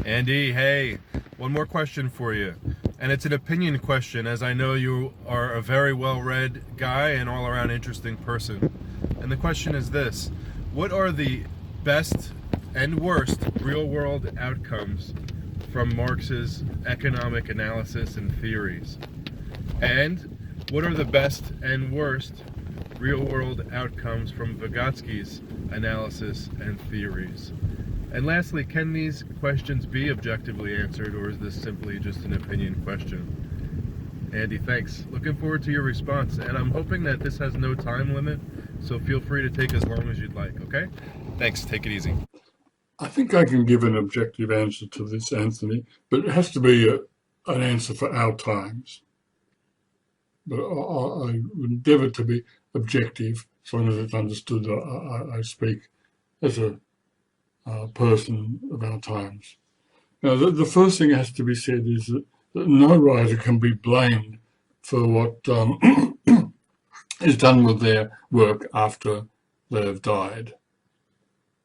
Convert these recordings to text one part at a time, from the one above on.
Andy, hey, one more question for you. And it's an opinion question, as I know you are a very well-read guy and all-around interesting person. And the question is this: what are the best and worst real-world outcomes from Marx's economic analysis and theories? And what are the best and worst real-world outcomes from Vygotsky's analysis and theories? And lastly, can these questions be objectively answered, or is this simply just an opinion question? Andy, thanks. Looking forward to your response, and I'm hoping that this has no time limit, so feel free to take as long as you'd like, okay? Thanks. Take it easy. I think I can give an objective answer to this, Anthony, but it has to be an answer for our times. But I would endeavour to be objective as long as it's understood that I speak as a person of our times. Now, the first thing that has to be said is that no writer can be blamed for what is done with their work after they have died,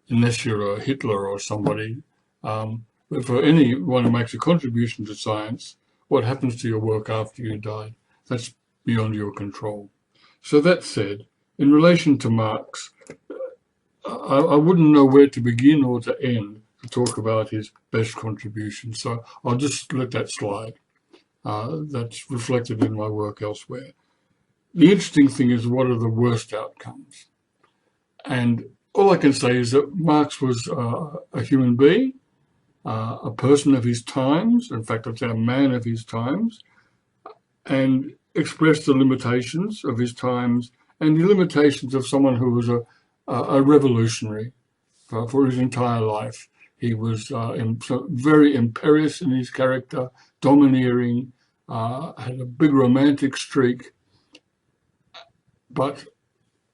unless you're a Hitler or somebody. But for anyone who makes a contribution to science, what happens to your work after you die, that's beyond your control. So that said, in relation to Marx, I wouldn't know where to begin or to end to talk about his best contribution, so I'll just let that slide. That's reflected in my work elsewhere. The interesting thing is, what are the worst outcomes? And all I can say is that Marx was a human being, a person of his times, in fact, I'd say a man of his times, and expressed the limitations of his times and the limitations of someone who was a revolutionary for his entire life. He was very imperious in his character, domineering, had a big romantic streak. But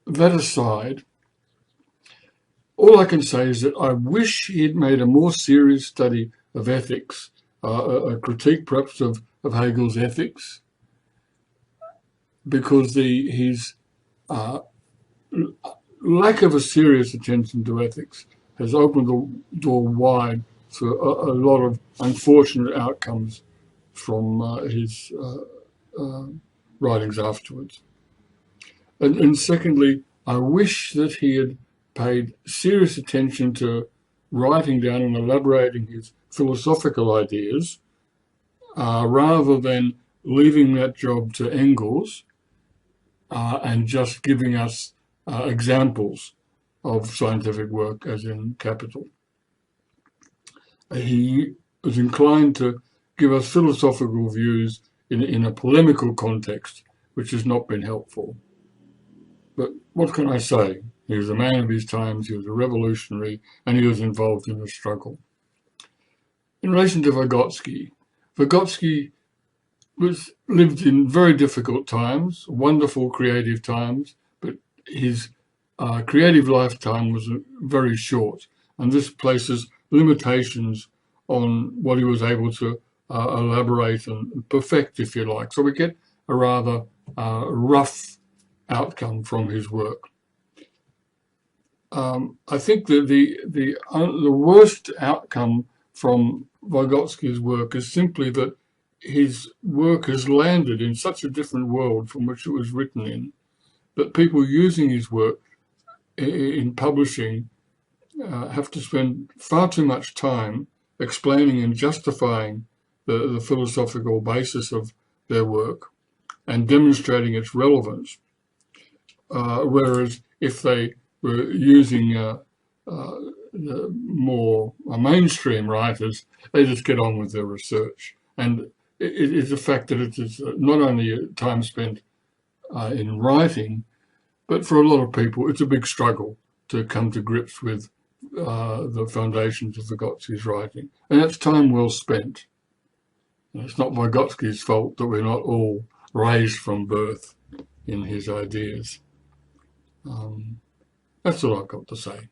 that aside, all I can say is that I wish he had made a more serious study of ethics, a critique perhaps of Hegel's ethics, because his lack of a serious attention to ethics has opened the door wide to a lot of unfortunate outcomes from his writings afterwards. And secondly, I wish that he had paid serious attention to writing down and elaborating his philosophical ideas, rather than leaving that job to Engels and just giving us examples of scientific work, as in Capital. He was inclined to give us philosophical views in a polemical context, which has not been helpful. But what can I say? He was a man of his times, he was a revolutionary, and he was involved in the struggle. In relation to Vygotsky, Vygotsky lived in very difficult times, wonderful creative times, but his creative lifetime was very short, and this places limitations on what he was able to elaborate and perfect, if you like. So we get a rather rough outcome from his work. I think that the worst outcome from Vygotsky's work is simply that his work has landed in such a different world from which it was written in, that people using his work in publishing have to spend far too much time explaining and justifying the philosophical basis of their work and demonstrating its relevance. Whereas if they were using more mainstream writers, they just get on with their research. And it is a fact that it is not only time spent in writing, but for a lot of people, it's a big struggle to come to grips with the foundations of Vygotsky's writing. And that's time well spent. And it's not Vygotsky's fault that we're not all raised from birth in his ideas. That's all I've got to say.